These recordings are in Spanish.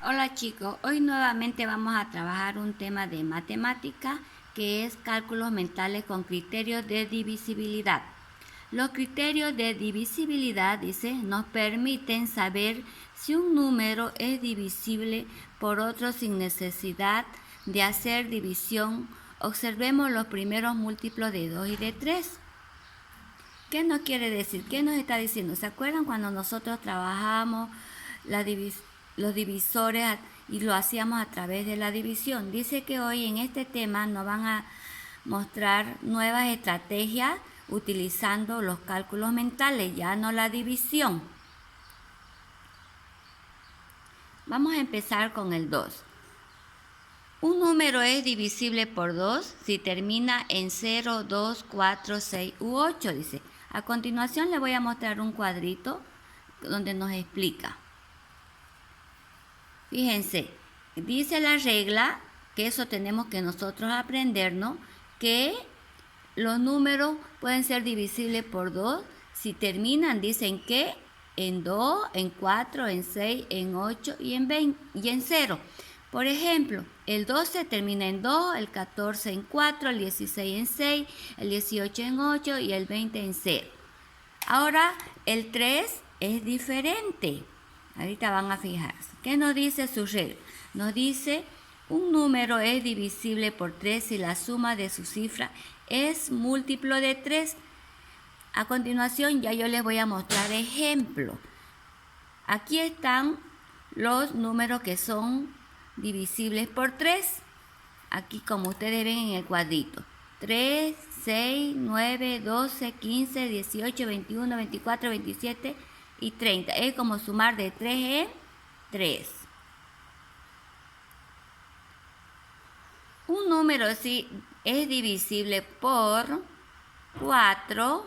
Hola chicos, hoy nuevamente vamos a trabajar un tema de matemática que es cálculos mentales con criterios de divisibilidad. Los criterios de divisibilidad, dice, nos permiten saber si un número es divisible por otro sin necesidad de hacer división. Observemos los primeros múltiplos de 2 y de 3. ¿Qué nos quiere decir? ¿Qué nos está diciendo? ¿Se acuerdan cuando nosotros trabajábamos los divisores y lo hacíamos a través de la división? Dice que hoy en este tema nos van a mostrar nuevas estrategias utilizando los cálculos mentales, ya no la división. Vamos a empezar con el 2. Un número es divisible por 2 si termina en 0, 2, 4, 6 u 8, dice. A continuación le voy a mostrar un cuadrito donde nos explica. Fíjense, dice la regla, que eso tenemos que nosotros aprendernos, que los números pueden ser divisibles por 2 si terminan, dicen que en 2, en 4, en 6, en 8 y en 20 y en 0. Por ejemplo, el 12 termina en 2, el 14 en 4, el 16 en 6, el 18 en 8 y el 20 en 0. Ahora, el 3 es diferente. Ahorita van a fijarse. ¿Qué nos dice su regla? Nos dice, un número es divisible por 3 si la suma de su cifra es múltiplo de 3. A continuación, ya yo les voy a mostrar ejemplos. Aquí están los números que son divisibles por 3. Aquí como ustedes ven en el cuadrito. 3, 6, 9, 12, 15, 18, 21, 24, 27 y 30. Es como sumar de 3 en 3. Un número sí es divisible por 4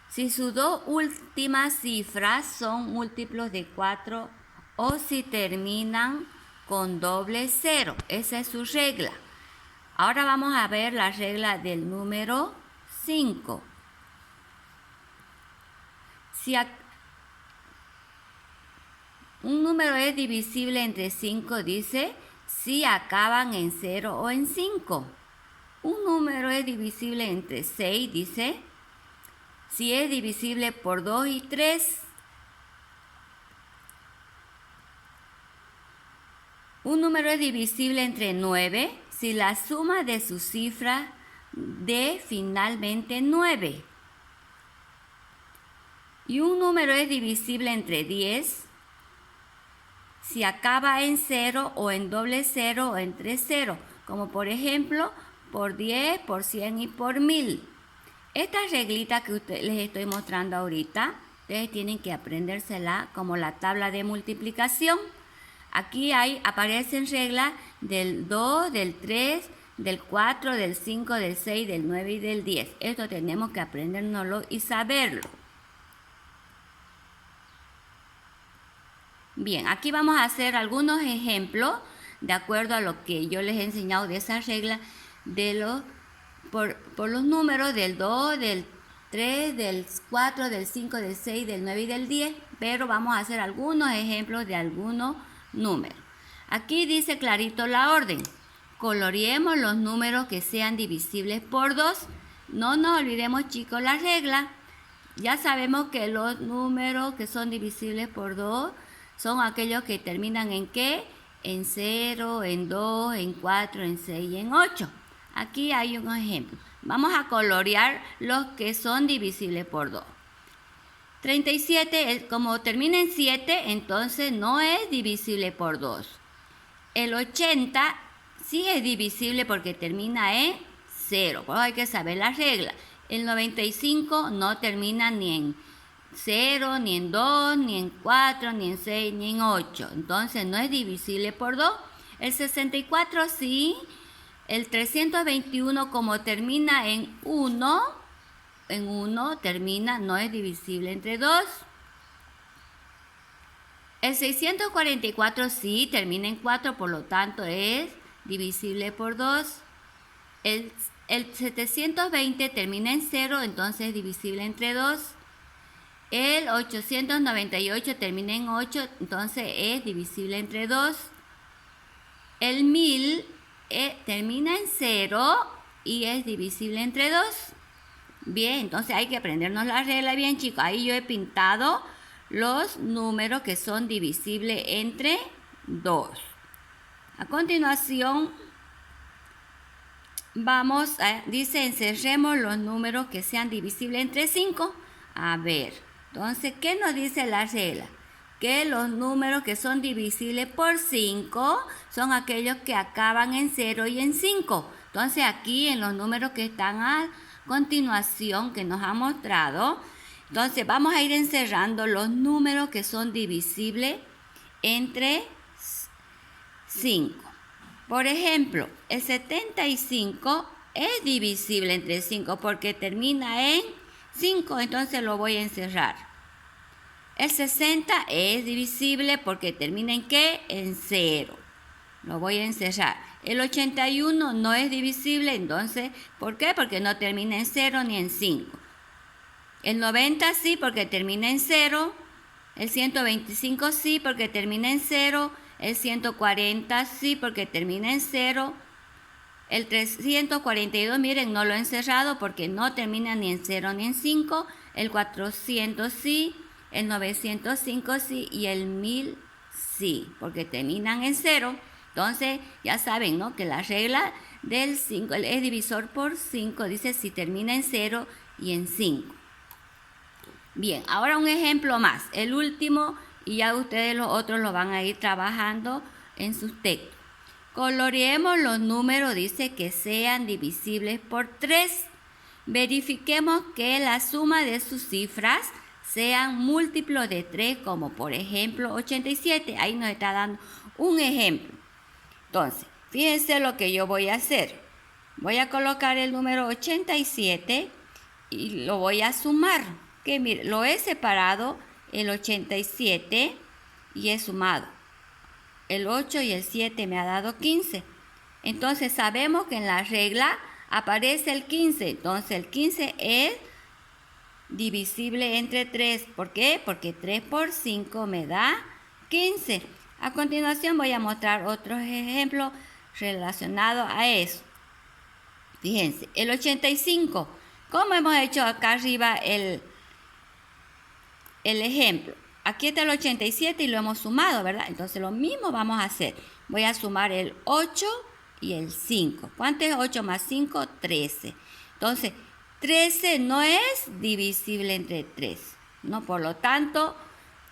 si sus dos últimas cifras son múltiplos de 4 o si terminan con doble cero. Esa es su regla. Ahora vamos a ver la regla del número 5. Si un número es divisible entre 5, dice, si acaban en 0 o en 5. Un número es divisible entre 6, dice, si es divisible por 2 y 3. Un número es divisible entre 9 si la suma de sus cifras de finalmente 9. Y un número es divisible entre 10 si acaba en 0 o en doble 0 o entre 0, como por ejemplo por 10, por 100 y por 1000. Esta reglita que les estoy mostrando ahorita, ustedes tienen que aprendérsela como la tabla de multiplicación. Aquí aparecen reglas del 2, del 3, del 4, del 5, del 6, del 9 y del 10. Esto tenemos que aprendérnoslo y saberlo. Bien, aquí vamos a hacer algunos ejemplos de acuerdo a lo que yo les he enseñado de esa regla por los números del 2, del 3, del 4, del 5, del 6, del 9 y del 10, pero vamos a hacer algunos ejemplos de algunos números. Aquí dice clarito la orden. Coloreemos los números que sean divisibles por 2. No nos olvidemos, chicos, la regla. Ya sabemos que los números que son divisibles por 2 son aquellos que terminan en ¿qué? En 0, en 2, en 4, en 6 y en 8. Aquí hay un ejemplo. Vamos a colorear los que son divisibles por 2. 37, como termina en 7, entonces no es divisible por 2. El 80 sí es divisible porque termina en 0. Pues hay que saber la regla. El 95 no termina ni en 0, ni en 2, ni en 4, ni en 6, ni en 8. Entonces no es divisible por 2. El 64 sí. El 321 como termina en 1 termina, no es divisible entre 2. El 644 sí termina en 4, por lo tanto es divisible por 2. El 720 termina en 0, entonces es divisible entre 2. El 898 termina en 8, entonces es divisible entre 2. El 1000 termina en 0 y es divisible entre 2. Bien, entonces hay que aprendernos la regla bien, chicos. Ahí yo he pintado los números que son divisibles entre 2. A continuación, dice, encerremos los números que sean divisibles entre 5. A ver, entonces, ¿qué nos dice la regla? Que los números que son divisibles por 5 son aquellos que acaban en 0 y en 5. Entonces, aquí en los números que están a continuación, que nos ha mostrado, entonces vamos a ir encerrando los números que son divisibles entre 5. Por ejemplo, el 75 es divisible entre 5 porque termina en 5, entonces lo voy a encerrar. El 60 es divisible porque termina en ¿qué? En 0. Lo voy a encerrar. El 81 no es divisible, entonces, ¿por qué? Porque no termina en 0 ni en 5. El 90 sí, porque termina en 0. El 125 sí, porque termina en 0. El 140 sí, porque termina en 0. El 342, miren, no lo he encerrado porque no termina ni en 0 ni en 5. El 400 sí. El 905 sí. Y el 1000 sí, porque terminan en 0. Entonces, ya saben, ¿no? Que la regla del 5 es divisor por 5. Dice si termina en 0 y en 5. Bien, ahora un ejemplo más. El último, y ya ustedes los otros lo van a ir trabajando en sus textos. Coloreemos los números, dice que sean divisibles por 3. Verifiquemos que la suma de sus cifras sean múltiplos de 3, como por ejemplo 87. Ahí nos está dando un ejemplo. Entonces, fíjense lo que yo voy a hacer. Voy a colocar el número 87 y lo voy a sumar. Que mire, lo he separado el 87 y he sumado. El 8 y el 7 me ha dado 15. Entonces sabemos que en la regla aparece el 15. Entonces el 15 es divisible entre 3. ¿Por qué? Porque 3 por 5 me da 15. A continuación voy a mostrar otros ejemplos relacionados a eso. Fíjense, el 85. ¿Cómo hemos hecho acá arriba el ejemplo? Aquí está el 87 y lo hemos sumado, ¿verdad? Entonces lo mismo vamos a hacer. Voy a sumar el 8 y el 5. ¿Cuánto es 8 más 5? 13. Entonces, 13 no es divisible entre 3. No, por lo tanto,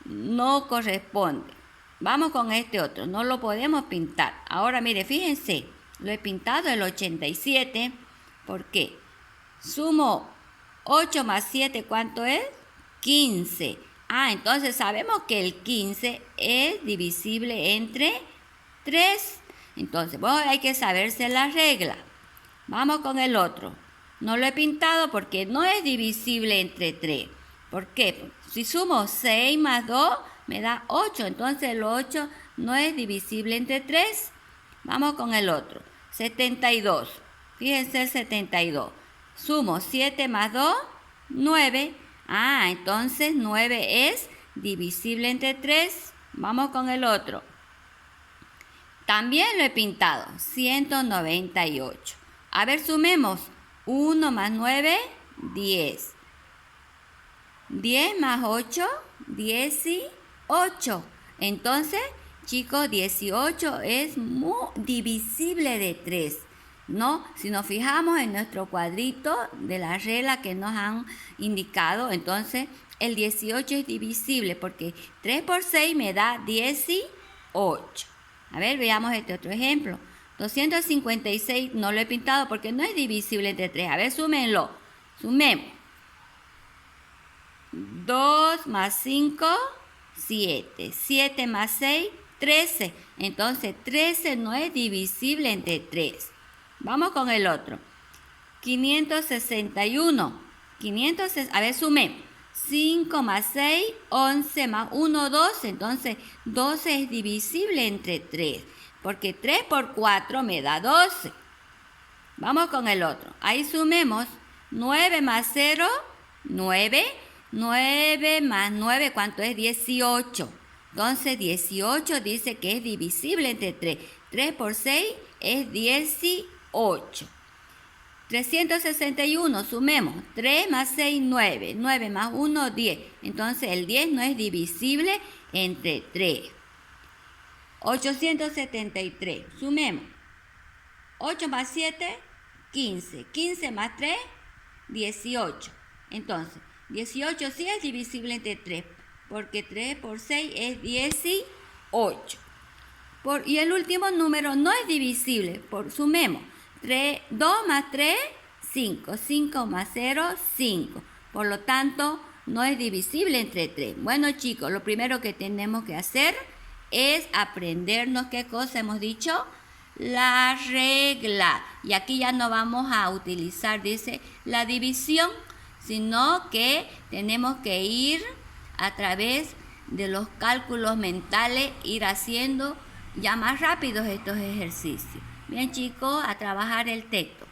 no corresponde. Vamos con este otro. No lo podemos pintar. Ahora, mire, fíjense. Lo he pintado el 87. ¿Por qué? Sumo 8 más 7, ¿cuánto es? 15. Entonces sabemos que el 15 es divisible entre 3. Entonces, hay que saberse la regla. Vamos con el otro. No lo he pintado porque no es divisible entre 3. ¿Por qué? Si sumo 6 más 2, me da 8. Entonces el 8 no es divisible entre 3. Vamos con el otro. 72. Fíjense el 72. Sumo 7 más 2, 9. Entonces 9 es divisible entre 3. Vamos con el otro. También lo he pintado. 198. A ver, sumemos. 1 más 9, 10. 10 más 8, 18. Entonces, chicos, 18 es divisible de 3. ¿No? Si nos fijamos en nuestro cuadrito de la regla que nos han indicado, entonces el 18 es divisible porque 3 por 6 me da 18. A ver, veamos este otro ejemplo. 256 no lo he pintado porque no es divisible entre 3. A ver, súmenlo. Sumemos. 2 más 5, 7. 7 más 6, 13. Entonces 13 no es divisible entre 3. Vamos con el otro. 561. A ver, sumemos. 5 más 6, 11 más 1, 12. Entonces, 12 es divisible entre 3. Porque 3 por 4 me da 12. Vamos con el otro. Ahí sumemos. 9 más 0, 9. 9 más 9, ¿cuánto es? 18. Entonces 18 dice que es divisible entre 3. 3 por 6 es 18. 361, sumemos. 3 más 6, 9. 9 más 1, 10. Entonces el 10 no es divisible entre 3. 873, sumemos. 8 más 7, 15. 15 más 3, 18. Entonces, 18 sí es divisible entre 3, porque 3 por 6 es 18. Y el último número no es divisible, sumemos. 2 más 3, 5. 5 más 0, 5. Por lo tanto, no es divisible entre 3. Bueno, chicos, lo primero que tenemos que hacer es aprendernos, ¿qué cosa hemos dicho? La regla. Y aquí ya no vamos a utilizar, dice, la división, sino que tenemos que ir a través de los cálculos mentales, ir haciendo ya más rápidos estos ejercicios. Bien, chicos, a trabajar el texto.